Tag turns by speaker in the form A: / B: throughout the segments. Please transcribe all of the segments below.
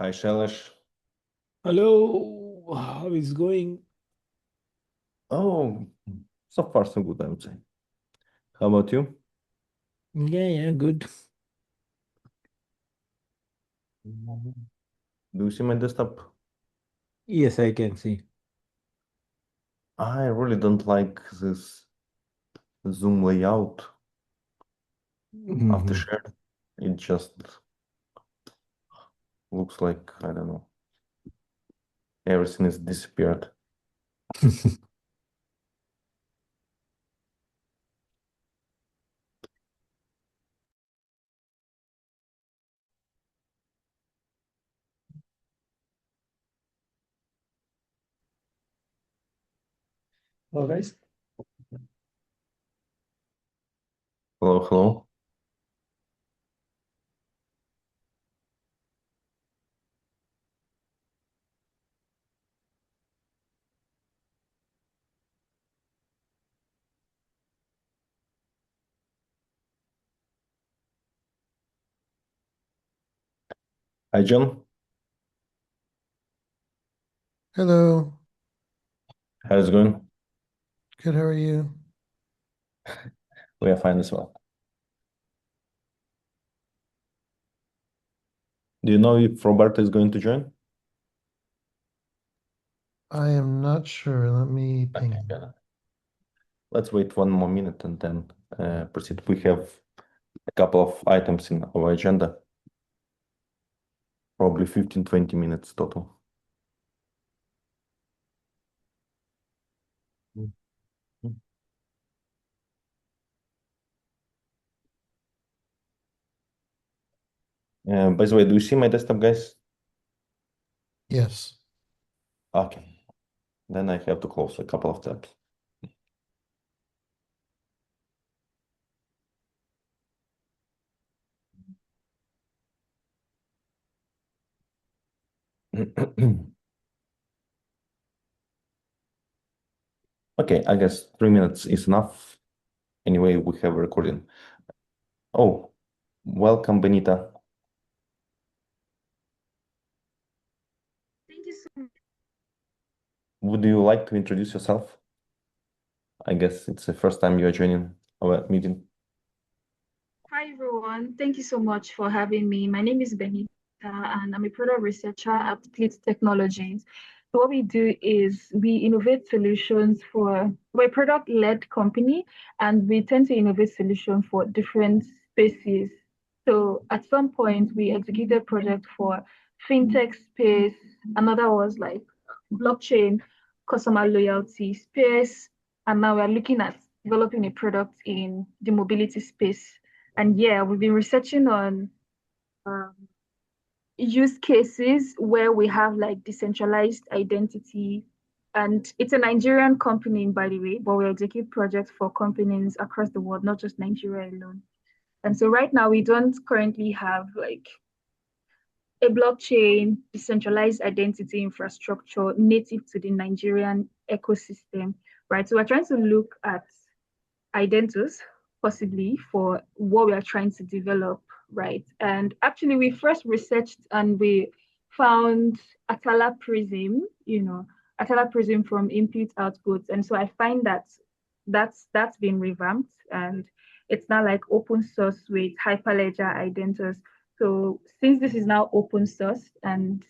A: Hi, Shailesh.
B: Hello, how is going?
A: Oh, so far so good, I would say. How about you?
B: Yeah, good.
A: Do you see my desktop?
B: Yes, I can see.
A: I really don't like this Zoom layout of the
B: Mhm.
A: share. It just looks like, I don't know, everything is disappeared.
B: Hello, guys.
A: Hello, hello. Hi, John.
C: Hello,
A: How's it going?
C: good. How are you?
A: We are fine as well. Do you know if Roberta is going to join?
C: I am not sure. Let me ping
A: Okay,
C: him.
A: yeah. Let's wait one more minute and then proceed. We have a couple of items in our agenda, probably 15-20 minutes total. By the way, do you see my desktop, guys?
C: Yes.
A: Okay, then I have to close a couple of tabs. Okay, I guess 3 minutes is enough. Anyway, we have a recording. Oh, welcome, Benita.
D: Thank you so much.
A: Would you like to introduce yourself? I guess it's the first time you are joining our meeting.
D: Hi, everyone. Thank you so much for having me. My name is Benita, and I'm a product researcher at Fleet Technologies. So what we do is we innovate solutions we're a product-led company, and we tend to innovate solutions for different spaces. So at some point, we executed project for fintech space. Another was like blockchain, customer loyalty space, and now we're looking at developing a product in the mobility space. And yeah, we've been researching on um, use cases where we have like decentralized identity. And it's a Nigerian company, by the way, but we execute projects for companies across the world, not just Nigeria alone. And so right now, we don't currently have like a blockchain decentralized identity infrastructure native to the Nigerian ecosystem, right? So we're trying to look at Identus possibly for what we are trying to develop, right? And actually, we first researched and we found Atala Prism, Atala Prism from input outputs. And so I find that that's been revamped and it's now like open source with Hyperledger Identus. So since this is now open source and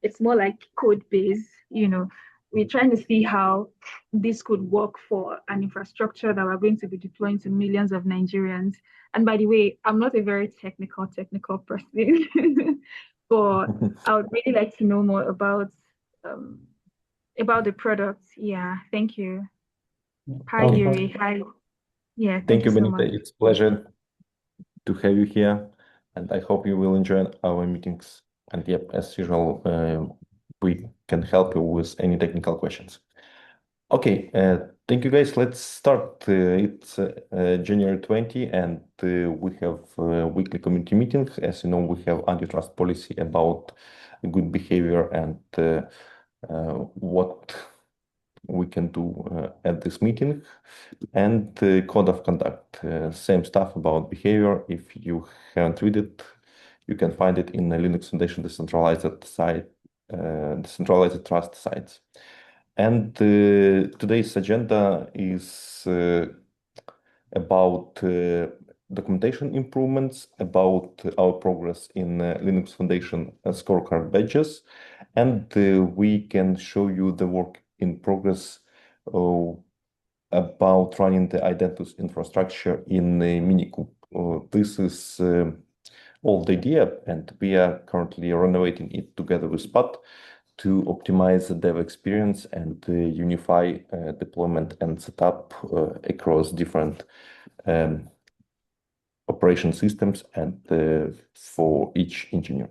D: it's more like code base, we're trying to see how this could work for an infrastructure that we're going to be deploying to millions of Nigerians. And by the way, I'm not a very technical person, but I would really like to know more um, about the product. Yeah, thank you. Hi,
A: Okay.
D: Yuri. Hi. Yeah, thank
A: Thank
D: you
A: you,
D: so
A: Benita.
D: much.
A: It's a pleasure to have you here, and I hope you will enjoy our meetings. And yep, as usual, we can help you with any technical questions. Okay, thank you guys. Let's start. It's January 20, and we have a weekly community meeting. As you know, we have antitrust policy about good behavior and what we can do at this meeting, and the code of conduct. Same stuff about behavior. If you haven't read it, You can find it in the Linux Foundation decentralized site, decentralized trust sites. And today's agenda is about documentation improvements, about our progress in Linux Foundation scorecard badges, and we can show you the work in progress about running the Identus infrastructure in Minikube. This is all the idea, and we are currently renovating it together with Pat to optimize the dev experience and unify deployment and setup across different operation systems and for each engineer.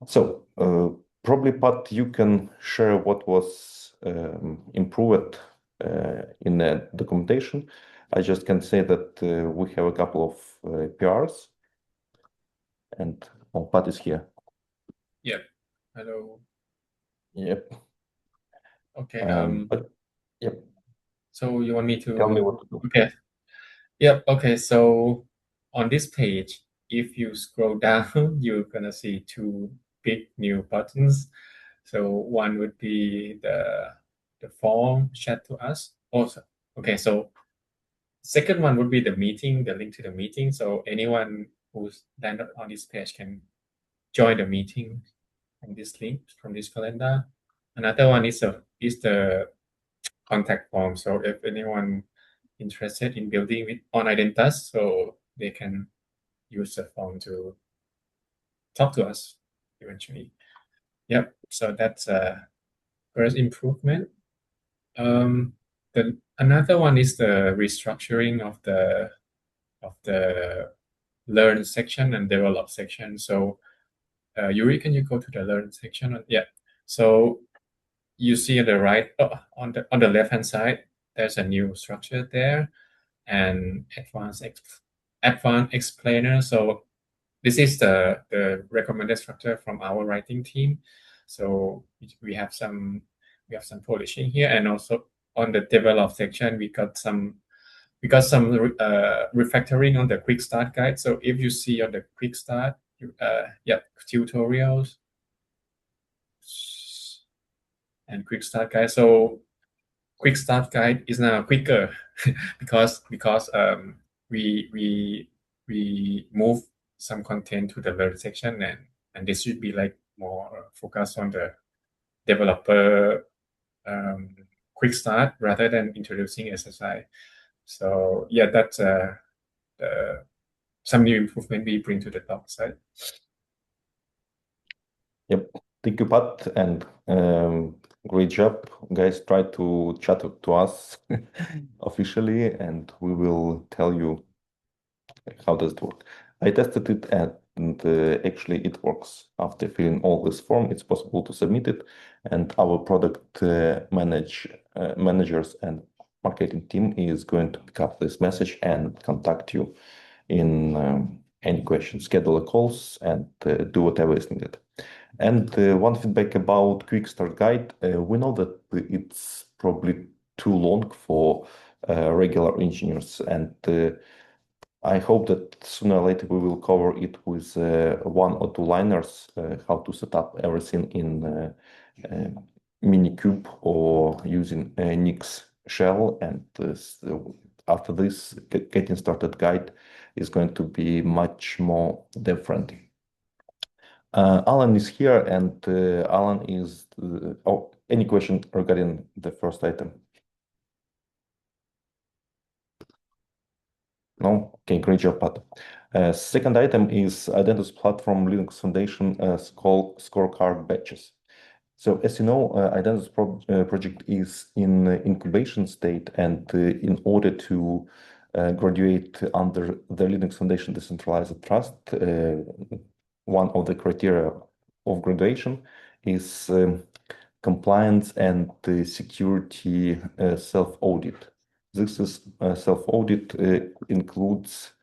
A: So probably, Pat, you can share what was improved in the documentation. I just can say that we have a couple of PRs, and Pat is here.
E: Yep. Hello.
A: Yep.
E: Okay.
A: But yep.
E: So you want me to
A: Tell me what to do.
E: Okay. Yep. Okay. So on this page, if you scroll down, you're gonna see two big new buttons. So one would be the form chat to us. Also, okay. So second one would be the meeting, the link to the meeting. So anyone who's landed on this page can join the meeting from this link, from this calendar. Another one is the contact form. So if anyone interested in building with on Identus, so they can use the form to talk to us eventually. Yep. So that's a first improvement. Another one is the restructuring of the learn section and develop section. So Yuri, can you go to the learn section? Yeah. So you see on the right, on the left hand side, there's a new structure there, and advanced explainer. So this is the recommended structure from our writing team. So we have some polishing here, and also on the develop section, we got some refactoring on the quick start guide. So if you see on the quick start, tutorials and quick start guide. So quick start guide is now quicker because we move some content to the learn section, and this should be like more focused on the developer quick start rather than introducing SSI. So yeah, that's some new improvement we bring to the doc side.
A: Yep. Thank you, Pat, and great job. Guys, try to chat to us officially, and we will tell you how does it work. I tested it, and actually it works. After filling all this form, it's possible to submit it, and our product managers and marketing team is going to pick up this message and contact you in any questions, schedule a calls, and do whatever is needed. And one feedback about Quick Start Guide, we know that it's probably too long for regular engineers, and I hope that sooner or later we will cover it with one or two liners, how to set up everything in Minikube or using Nix shell. And after this, getting started guide is going to be much more dev friendly. Alan is here, and Alan is. Any question regarding the first item? No? Okay, great job, Pat. Second item is Identus Platform Linux Foundation scorecard badges. So as you know, Identus project is in incubation state, and in order to graduate under the Linux Foundation decentralized trust, one of the criteria of graduation is compliance and security self-audit. This is self-audit includes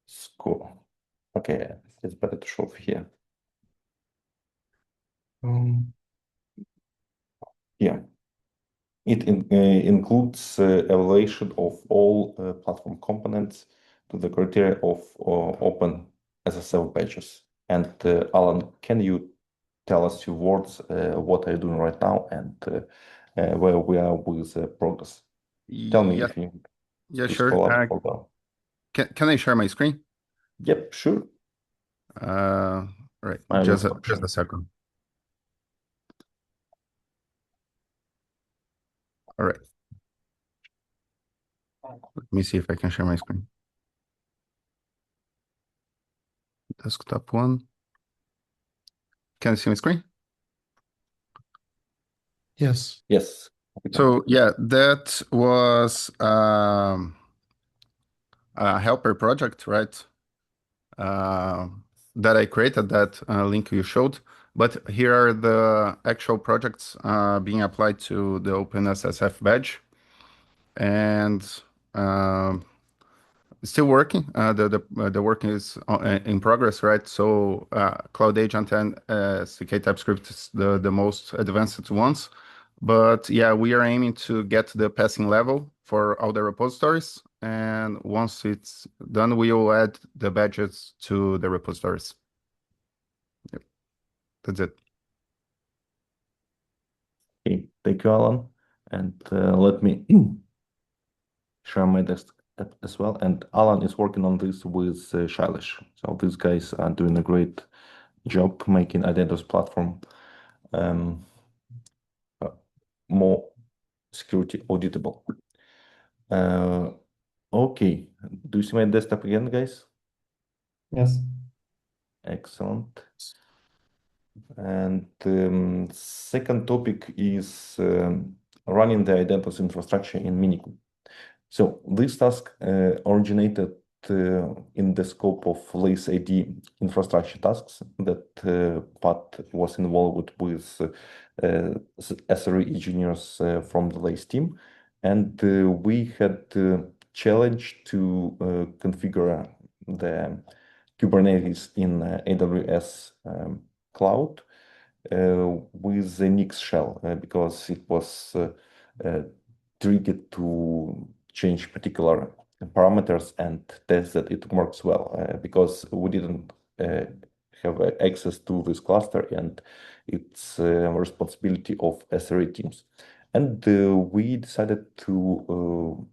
A: score. Okay, it's better to show here. Yeah, it includes evaluation of all platform components to the criteria of open SSL badges. And Alan, can you tell us few words what are you doing right now and where we are with progress? Tell me
F: Yeah,
A: if you
F: yeah,
A: to
F: sure.
A: scroll up or down.
F: Can I share my screen?
A: Yep, sure.
F: Right,
A: I will
F: just
A: stop
F: just
A: sharing.
F: a second. All right. Let me see if I can share my screen. Desktop one. Can you see my screen?
C: Yes.
A: Yes.
F: So yeah, that was a helper project, right? That I created, that link you showed. But here are the actual projects being applied to the OpenSSF badge. And still working. The work is in progress, right? So Cloud Agent and CK TypeScript is the most advanced ones. But yeah, we are aiming to get the passing level for all the repositories. And once it's done, we will add the badges to the repositories. Yep. That's it.
A: Okay, thank you, Alan. And let me share my desktop as well. And Alan is working on this with Shailesh. So these guys are doing a great job making Identus platform more security auditable. Okay, do you see my desktop again, guys?
E: Yes.
A: Excellent. And second topic is running the Identus infrastructure in Minikube. So this task originated in the scope of LACE AD infrastructure tasks that Pat was involved with SRE engineers from the LACE team. And we had challenge to configure the Kubernetes in AWS cloud with the Nix shell because it was triggered to change particular parameters and test that it works well because we didn't have access to this cluster and it's responsibility of SRE teams. And we decided to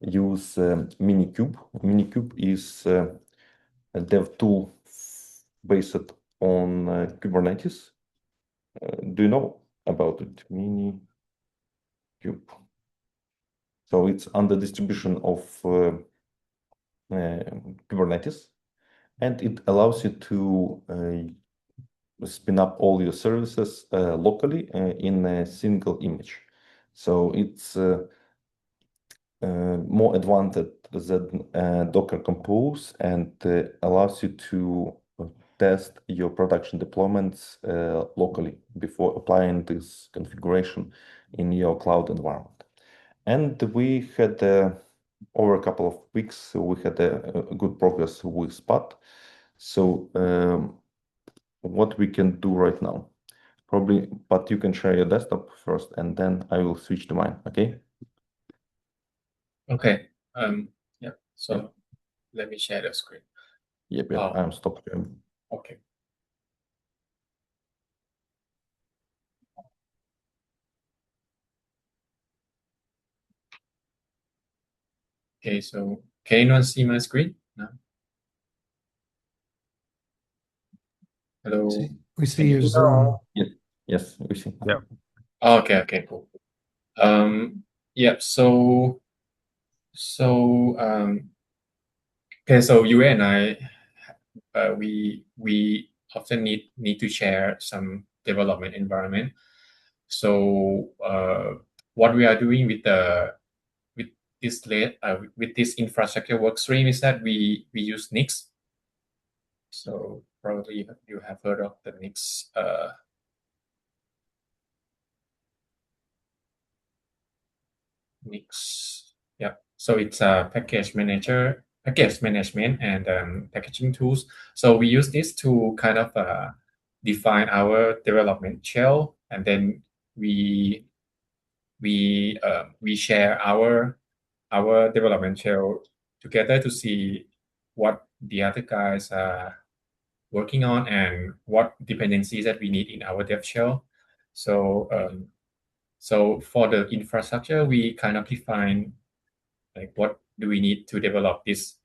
A: use Minikube. Minikube is a dev tool based on Kubernetes. Do you know about it? Minikube. So it's under distribution of Kubernetes, and it allows you to spin up all your services locally in a single image. So it's more advanced than Docker Compose and allows you to test your production deployments locally before applying this configuration in your cloud environment. And we had over a couple of weeks, we had a good progress with Spot. So what we can do right now, probably, but you can share your desktop first, and then I will switch to mine. Okay?
E: Okay. Yeah. So let me share the screen.
A: Yep.
E: Oh.
A: I'm stopping.
E: Okay. Okay, so can anyone see my screen now? Hello.
C: We see
E: Can
C: your
E: you-
C: Zoom.
A: Yes, we see.
F: Yeah.
E: Oh, okay, cool. Yeah, so okay, so you and I we often need to share some development environment. So what we are doing with this infrastructure work stream is that we use Nix. So probably you have heard of the Nix Nix. Yeah. So it's a package management and packaging tools. So we use this to kind of define our development shell, and then we share our development shell together to see what the other guys are working on and what dependencies that we need in our dev shell. So for the infrastructure, we kind of define like what do we need to develop this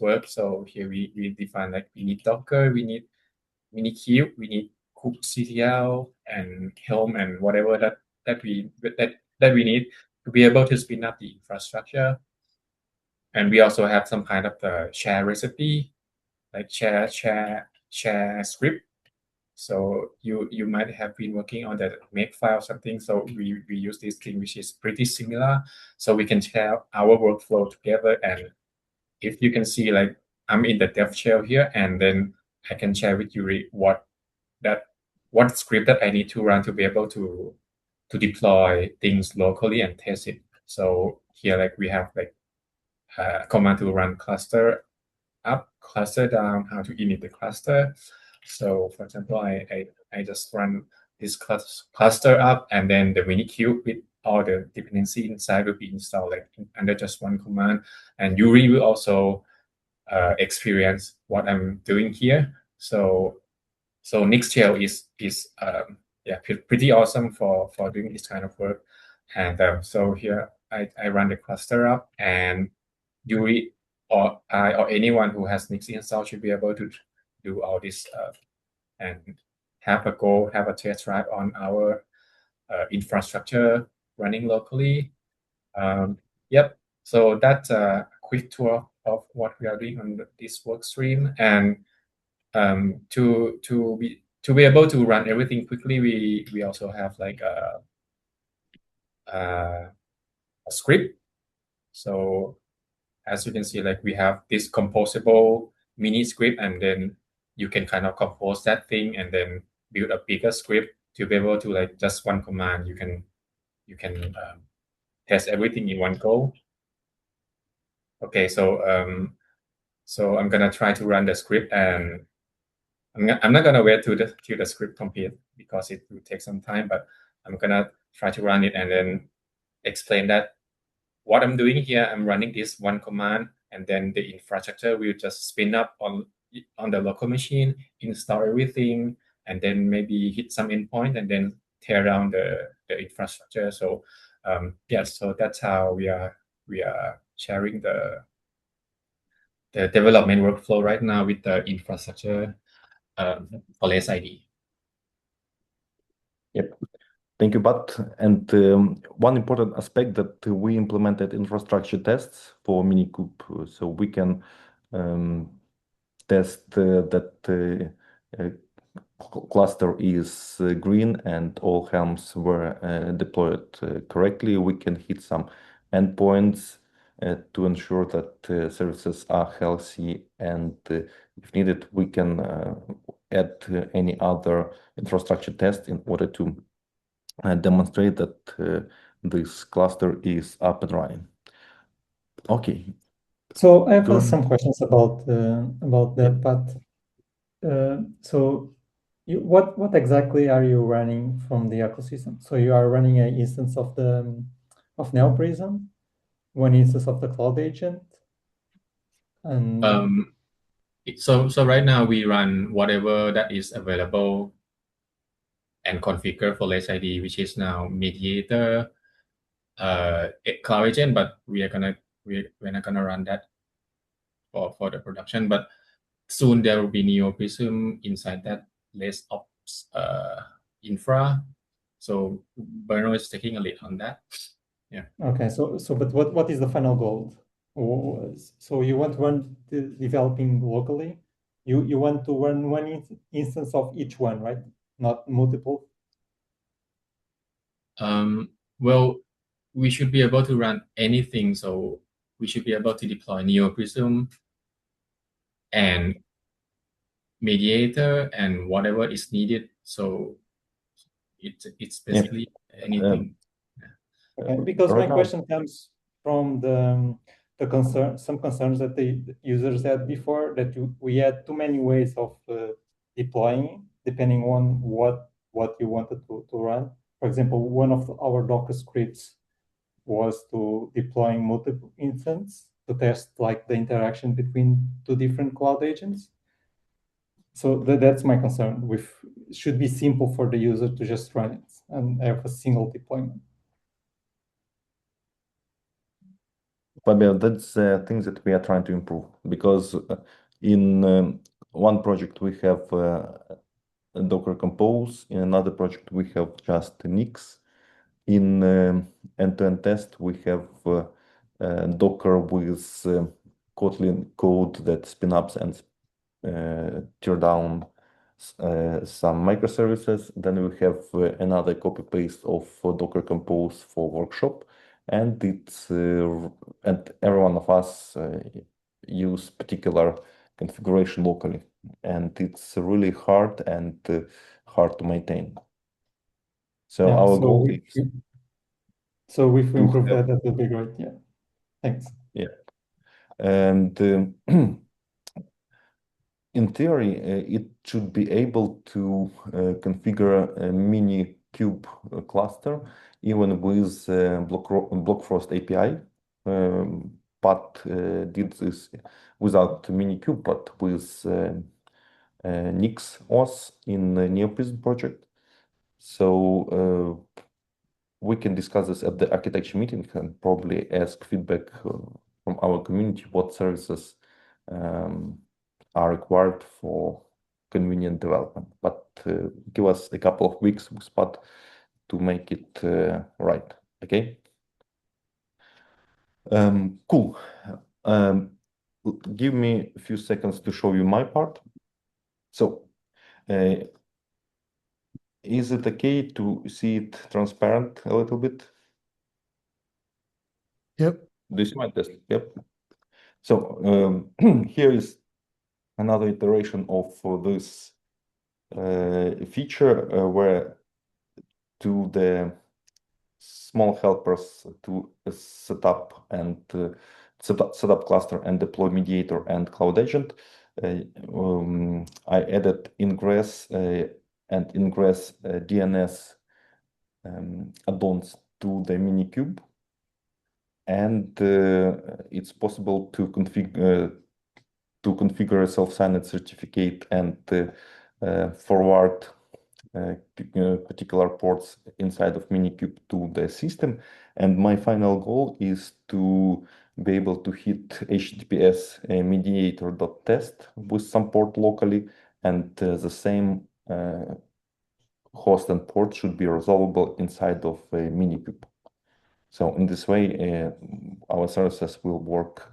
E: work. So here we define like we need Docker, we need Minikube, we need kubectl and Helm and whatever that we need to be able to spin up the infrastructure. And we also have some kind of the share recipe, like share script. So you might have been working on the makefile or something. So we use this thing which is pretty similar. So we can share our workflow together. And if you can see, like I'm in the dev shell here, and then I can share with you what script that I need to run to be able to deploy things locally and test it. So here, like we have like a command to run cluster up, cluster down, how to init the cluster. So for example, I just run this cluster up, and then the Minikube with all the dependency inside will be installed like under just one command. And Yuri will also experience what I'm doing here. So Nixtail is pretty awesome for doing this kind of work. And so here I run the cluster up, and Yuri or I or anyone who has Nix installed should be able to do all this and have a test drive on our infrastructure running locally. Yep. So that's a quick tour of what we are doing on this work stream. And to be able to run everything quickly, we also have like a script. So as you can see, like we have this composable mini script, and then you can kind of compose that thing and then build a bigger script to be able to like just one command. You can test everything in one go. Okay, so I'm gonna try to run the script, and I'm not gonna wait till the script complete because it will take some time, but I'm gonna try to run it and then explain that what I'm doing here. I'm running this one command, and then the infrastructure will just spin up on the local machine, install everything, and then maybe hit some endpoint and then tear down the infrastructure. So so that's how we are sharing the development workflow right now with the infrastructure for Lace ID.
A: Yep. Thank you, Bat. And one important aspect that we implemented infrastructure tests for Minikube, so we can test that cluster is green and all Helms were deployed correctly. We can hit some endpoints to ensure that services are healthy, and if needed, we can add any other infrastructure test in order to demonstrate that this cluster is up and running. Okay.
B: So I have some questions about that, but so what exactly are you running from the ecosystem? So you are running an instance of the of NeoPrism, one instance of the Cloud Agent, and
E: so right now we run whatever that is available and configure for Lace ID, which is now Mediator, Cloud Agent, but we're not gonna run that for the production. But soon there will be NeoPrism inside that Lace Ops infra. So Bruno is taking a lead on that. Yeah.
B: Okay. So but what is the final goal? So you want to run developing locally? You want to run one instance of each one, right? Not multiple.
E: Well, we should be able to run anything. So we should be able to deploy NeoPrism and Mediator and whatever is needed. So it's basically anything.
B: Okay, because my question comes from some concerns that the users had before, that we had too many ways of deploying depending on what you wanted to run. For example, one of our Docker scripts was to deploying multiple instances test like the interaction between two different cloud agents. So that's my concern. It should be simple for the user to just run it and have a single deployment.
A: Fabio, that's things that we are trying to improve, because in one project we have Docker Compose, in another project we have just Nix. In end-to-end test, we have Docker with Kotlin code that spin ups and tear down some microservices. Then we have another copy paste of Docker Compose for workshop, and and every one of us use particular configuration locally, and it's really hard and hard to maintain. So
B: Yeah,
A: our goal is
B: so if we
A: to
B: improve
A: have-
B: that would be great. Yeah, thanks.
A: yeah, and in theory, it should be able to configure a mini kube cluster even with Blockfrost API, but did this without mini kube, but with Nix OS in the Neoprism project. So we can discuss this at the architecture meeting and probably ask feedback from our community what services are required for convenient development. But give us a couple of weeks with Spot to make it right. Okay. Cool. Give me a few seconds to show you my part. So, is it okay to see it transparent a little bit?
C: Yep.
A: Do you see my test? Yep. So here is another iteration of this feature where to the small helpers to set up cluster and deploy mediator and cloud agent. I added ingress and ingress DNS add-ons to the Minikube, and it's possible to configure a self-signed certificate and forward particular ports inside of Minikube to the system. And my final goal is to be able to hit HTTPS mediator.test with some port locally, and the same host and port should be resolvable inside of Minikube. So in this way, our services will work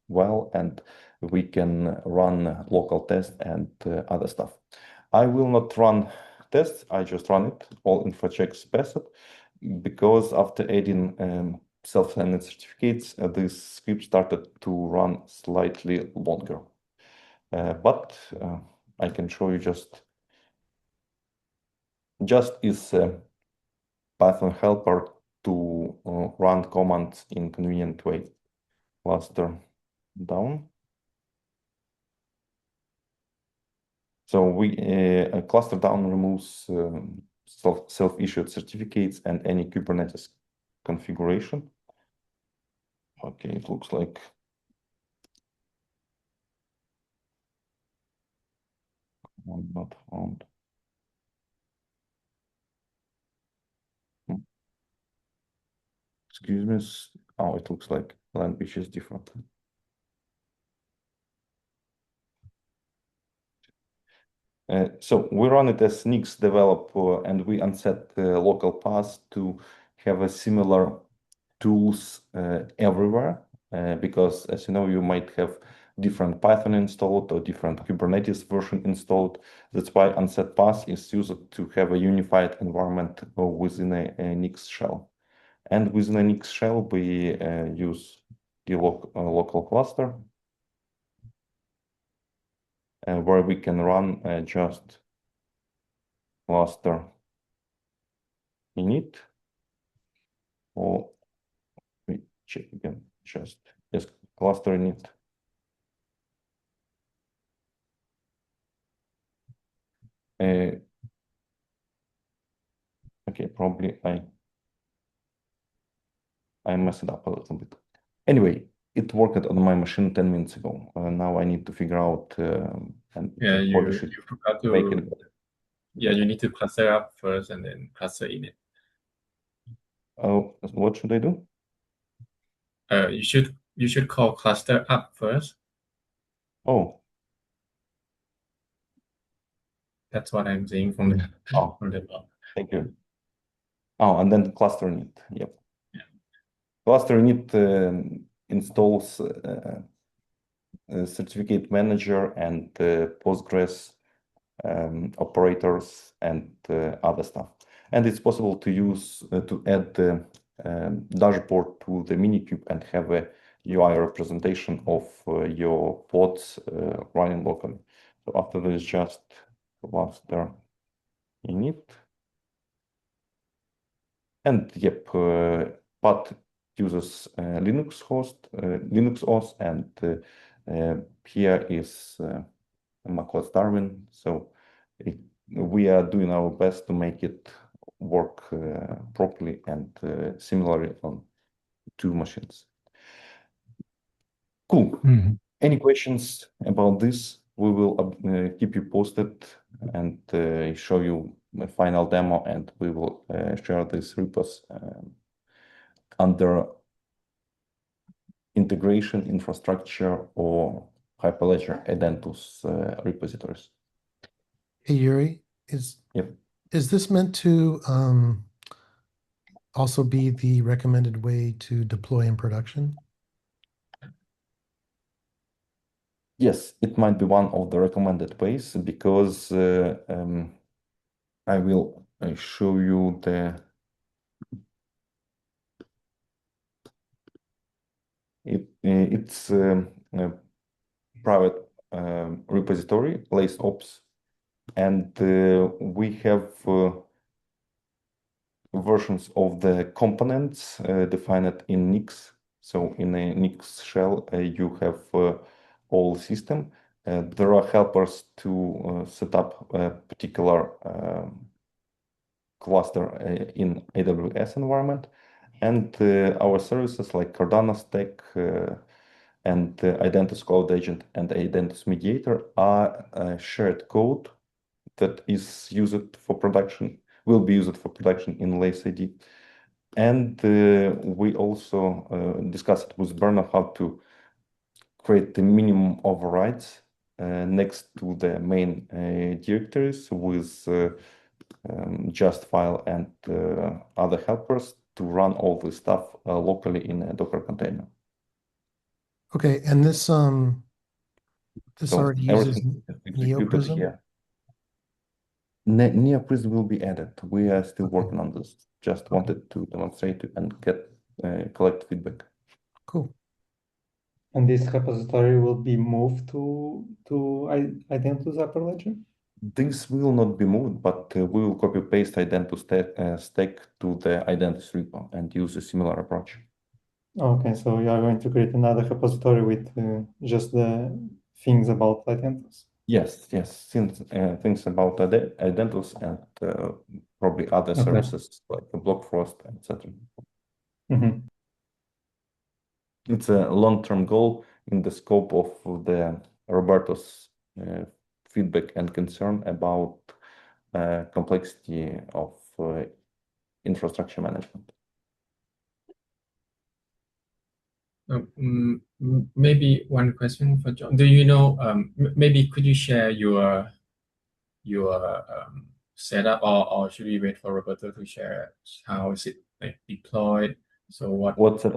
A: well, and we can run local tests and other stuff. I will not run tests, I just run it, all info checks passed, because after adding self-signed certificates, this script started to run slightly longer. But I can show you just is Python helper to run commands in convenient way. Cluster down. So we cluster down removes self-issued certificates and any Kubernetes configuration. Okay, it looks like not found. Excuse me. Oh, it looks like language is different. So we run it as Nix develop and we unset the local path to have a similar tools everywhere, because as you know, you might have different Python installed or different Kubernetes version installed. That's why unset path is used to have a unified environment within a Nix shell. And within a Nix shell, we use the local cluster where we can run just cluster init, or we check again, just yes, cluster init. Okay, probably I messed it up a little bit. Anyway, it worked on my machine 10 minutes ago. Now I need to figure out and
E: Yeah,
A: to polish it,
E: you forgot
A: make it
E: to.
A: better.
E: Yeah, you need to cluster up first and then cluster init.
A: Oh, what should I do?
E: You should call cluster up first.
A: Oh,
E: That's what I'm saying from the
A: oh,
E: from the log.
A: thank you. Oh, and then cluster init. Yep.
E: Yeah.
A: Cluster init installs certificate manager and Postgres operators and other stuff. And it's possible to use to add the dashboard to the Minikube and have a UI representation of your pods running locally. So after this, just cluster init. And yep, pod uses Linux host, Linux OS, and here is macOS Darwin. So we are doing our best to make it work properly and similarly on two machines. Cool. Any questions about this? We will keep you posted and show you a final demo, and we will share these repos under integration, infrastructure, or Hyperledger Identus repositories.
C: Hey, Yuri,
A: Yep.
C: is this meant to also be the recommended way to deploy in production?
A: Yes, it might be one of the recommended ways because I will show you it's a private repository, Lace Ops, and we have versions of the components defined in Nix. So in a Nix shell, you have all system. There are helpers to set up a particular cluster in AWS environment. And our services like Cardano Stack and Identus Cloud Agent and Identus Mediator are shared code that is used for production, will be used for production in LaceID. And we also discussed with Berna how to create the minimum overrides next to the main directories with just file and other helpers to run all this stuff locally in a Docker container.
C: Okay, and this
A: So
C: already uses
A: everything is executed
C: NeoPrism?
A: here. NeoPrism will be added. We are still working on this. Just wanted to demonstrate it and get collect feedback.
C: Cool.
B: And this repository will be moved to Identus Hyperledger?
A: This will not be moved, but we will copy paste Identus stack to the Identus repo and use a similar approach.
B: Okay, so you are going to create another repository with just the things about Identus.
A: Yes, things about Identus and probably other services like Blockfrost, etc. It's a long-term goal in the scope of the Roberto's feedback and concern about complexity of infrastructure management.
E: Maybe one question for John. Do you know? Maybe could you share your setup, or should we wait for Roberto to share how is it like deployed? So
A: What's it?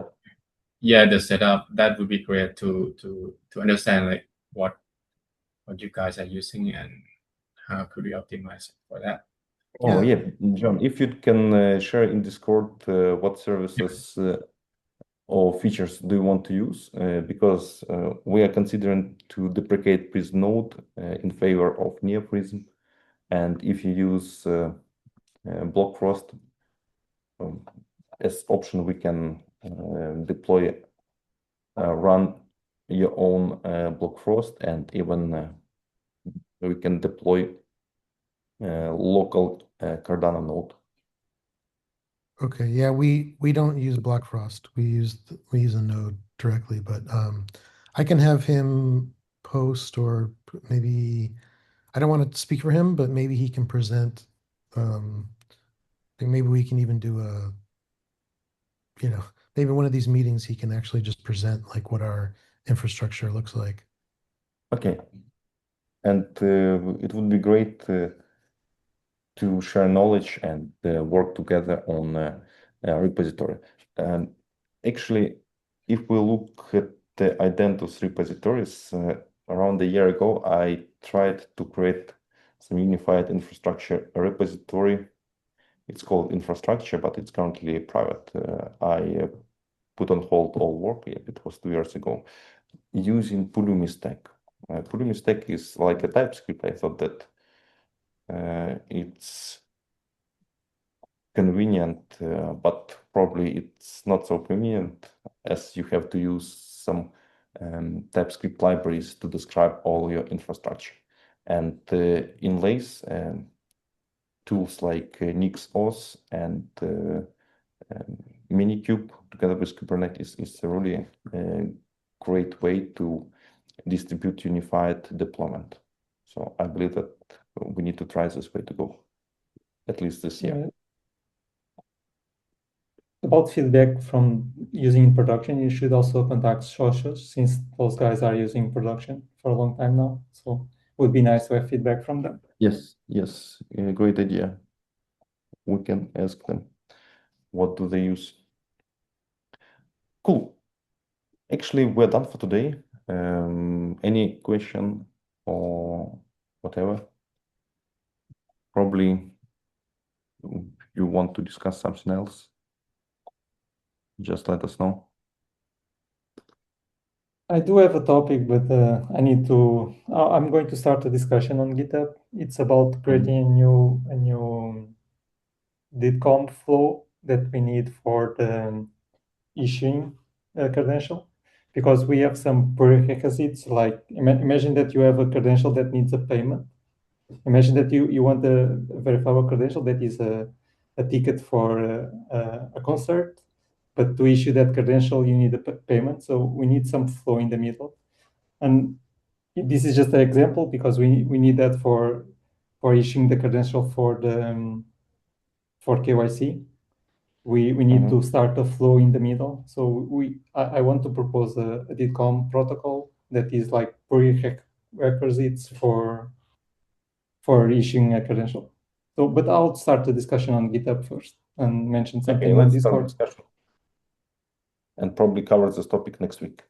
E: Yeah, the setup, that would be great to understand like what you guys are using and how could we optimize for that.
A: Oh yeah, John, if you can share in Discord what services or features do you want to use, because we are considering to deprecate Prism node in favor of NeoPrism, and if you use Blockfrost as option, we can deploy run your own Blockfrost, and even we can deploy local Cardano node.
C: Okay, yeah, we don't use Block Frost. We use a node directly, but I can have him post or maybe I don't want to speak for him, but maybe he can present. I think maybe we can even do maybe one of these meetings he can actually just present like what our infrastructure looks like.
A: Okay. And it would be great to share knowledge and work together on a repository. And actually, if we look at the Identus repositories, around a year ago, I tried to create some unified infrastructure repository. It's called infrastructure, but it's currently private. I put on hold all work. Yeah, it was 2 years ago, using Pulumi stack. Pulumi stack is like a TypeScript. I thought that it's convenient, but probably it's not so convenient as you have to use some TypeScript libraries to describe all your infrastructure. And inlays, tools like NixOS and Minikube together with Kubernetes is a really great way to distribute unified deployment. So I believe that we need to try this way to go, at least this year.
B: About feedback from using in production, you should also contact socials since those guys are using production for a long time now. So it would be nice to have feedback from them.
A: Yes, great idea. We can ask them what do they use. Cool. Actually, we're done for today. Any question or whatever? Probably you want to discuss something else? Just let us know.
B: I do have a topic, but I'm going to start a discussion on GitHub. It's about creating a new DidComp flow that we need for the issuing credential, because we have some prerequisites. Like imagine that you have a credential that needs a payment. Imagine that you want a verifiable credential that is a ticket for a concert, but to issue that credential, you need a payment. So we need some flow in the middle. And this is just an example because we need that for issuing the credential for the for KYC. We need to start a flow in the middle. So I want to propose a DidCom protocol that is like prerequisites for issuing a credential. So, but I'll start the discussion on GitHub first and mention something on
A: let's start
B: Discord.
A: discussion. And probably cover this topic next week.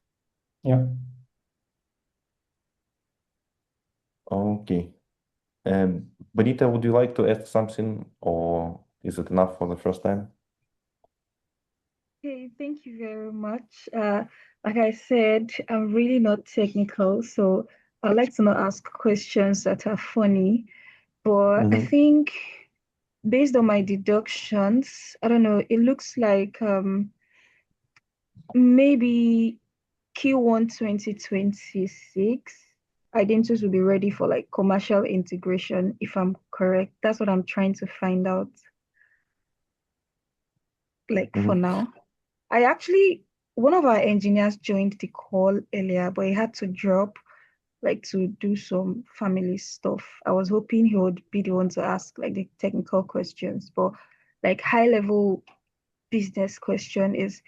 B: Yeah.
A: Okay. Benita, would you like to add something, or is it enough for the first time?
D: Okay, thank you very much. Like I said, I'm really not technical, so I like to not ask questions that are funny. But I think based on my deductions, I don't know, it looks like maybe Q1 2026, Identus will be ready for like commercial integration, if I'm correct. That's what I'm trying to find out, like for now. One of our engineers joined the call earlier, but he had to drop like to do some family stuff. I was hoping he would be the one to ask like the technical questions, but like high level business question is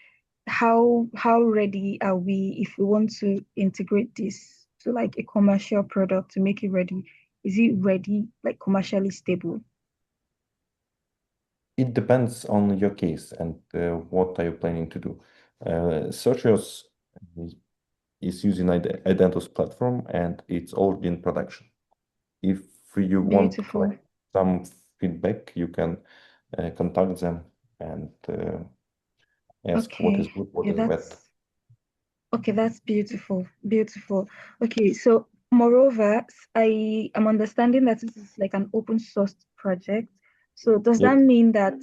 D: how ready are we if we want to integrate this to like a commercial product to make it ready? Is it ready, like commercially stable?
A: It depends on your case and what are you planning to do. Searchers is using Identus platform and it's already in production. If you want to collect some feedback, you can contact them and ask what is good, what is bad.
D: Okay, that's beautiful, beautiful. Okay, so moreover, I am understanding that this is like an open source project. So does that mean that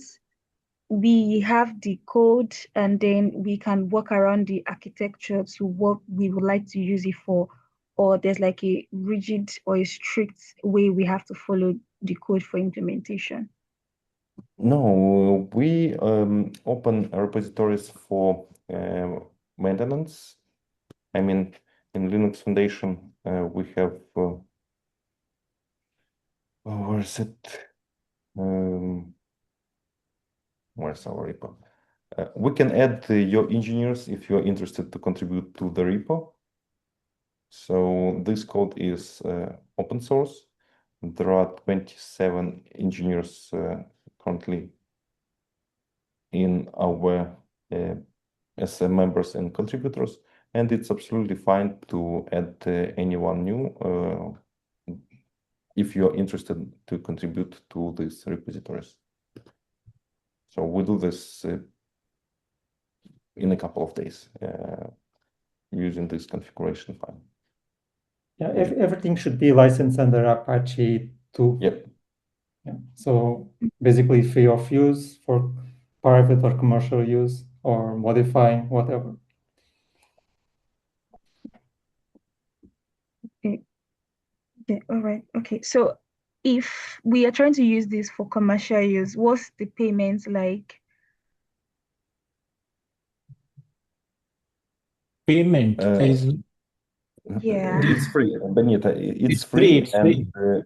D: we have the code and then we can work around the architecture to what we would like to use it for, or there's like a rigid or a strict way we have to follow the code for implementation?
A: No, we open repositories for maintenance. I mean, in Linux Foundation, we have where is it? Where's our repo? We can add your engineers if you're interested to contribute to the repo. So this code is open source. There are 27 engineers currently in our as members and contributors, and it's absolutely fine to add anyone new if you're interested to contribute to these repositories. So we do this in a couple of days using this configuration file.
B: Yeah, everything should be licensed under Apache 2.
A: Yep.
B: Yeah. So basically free of use for private or commercial use or modify whatever.
D: Okay. Okay. All right. Okay. So if we are trying to use this for commercial use, what's the payment like?
G: Payment is
D: Yeah.
A: It's free, Benita. It's
G: it's free.
A: free,
G: It's free.
A: and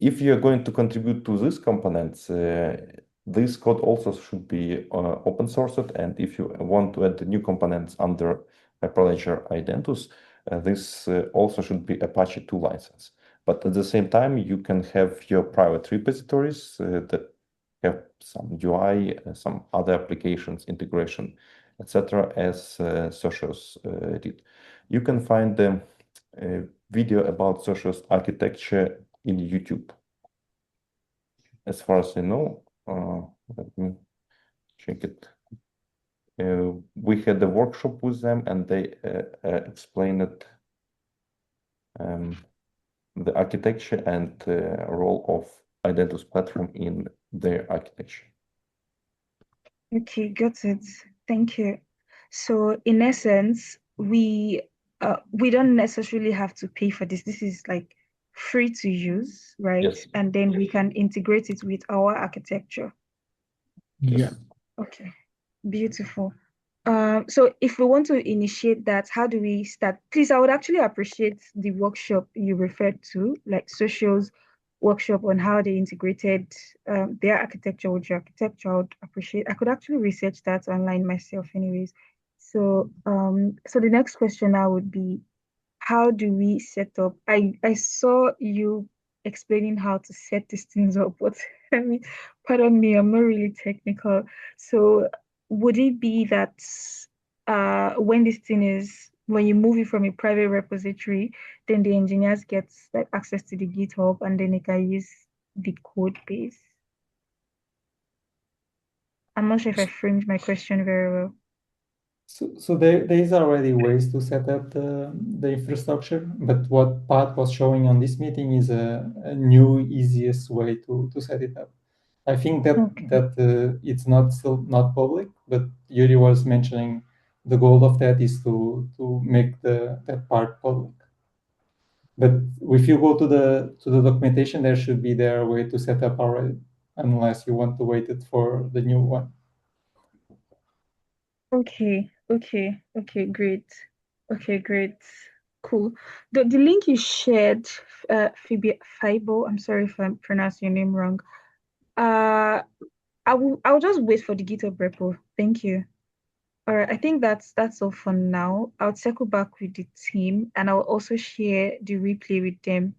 A: if you're going to contribute to these components, this code also should be open sourced. And if you want to add the new components under Hyperledger Identus, this also should be Apache 2 license. But at the same time, you can have your private repositories that have some UI, some other applications, integration, etc., as Socios did. You can find the video about Socios architecture in YouTube. As far as I know, let me check it. We had a workshop with them, and they explained the architecture and the role of Identus platform in their architecture.
D: Okay, got it. Thank you. So in essence, we don't necessarily have to pay for this. This is like free to use, right?
A: Yes.
D: And then we can integrate it with our architecture.
G: Yeah.
A: Yes.
D: Okay, beautiful. So if we want to initiate that, how do we start? Please, I would actually appreciate the workshop you referred to, like Social's workshop on how they integrated their architecture with your architecture. I would appreciate. I could actually research that online myself, anyways. So, so the next question now would be, how do we set up? I saw you explaining how to set these things up, but I mean, pardon me, I'm not really technical. So would it be that when this thing is when you move it from a private repository, then the engineers get like access to the GitHub and then they can use the code base? I'm not sure if I framed my question very well.
B: So there is already ways to set up the infrastructure, but what Pat was showing on this meeting is a new, easiest way to set it up. I think that it's not still not public, but Yuri was mentioning the goal of that is to make that part public. But if you go to the documentation, there should be there a way to set up already, unless you want to wait it for the new one.
D: Okay, great. Okay, great. Cool. The link you shared, Fibo, I'm sorry if I'm pronouncing your name wrong. I'll just wait for the GitHub repo. Thank you. All right, I think that's all for now. I'll circle back with the team and I'll also share the replay with them.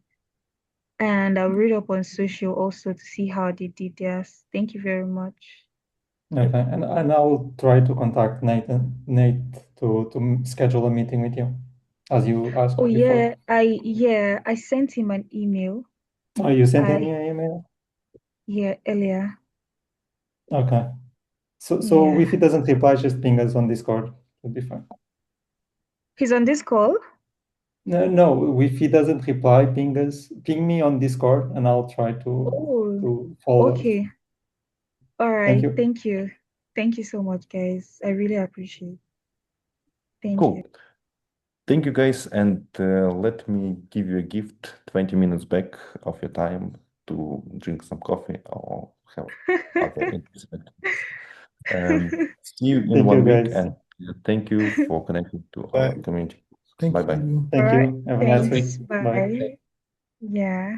D: And I'll read up on social also to see how they did theirs. Thank you very much.
B: Okay, and I'll try to contact Nate to schedule a meeting with you, as you asked
D: Oh
B: before.
D: I sent him an email.
B: Oh, you sent me an email?
D: Yeah, earlier.
B: Okay. So
D: Yeah.
B: if he doesn't reply, just ping us on Discord. It'll be fine.
D: He's on this call?
B: No, if he doesn't reply, ping me on Discord and I'll try to follow up.
D: Okay. All right.
B: Thank you.
D: Thank you. Thank you so much, guys. I really appreciate it. Thank
A: Cool.
D: you.
A: Thank you, guys. And let me give you a gift, 20 minutes back of your time to drink some coffee or have other interesting activities. See you in
B: Thank you,
A: 1 week,
B: guys.
A: and thank you for connecting to our
E: Bye.
A: community.
C: Thank
A: Bye-bye.
C: you.
B: Thank
H: All right.
B: you. Have a nice
H: Thanks.
B: week. Bye.
H: Bye. Yeah.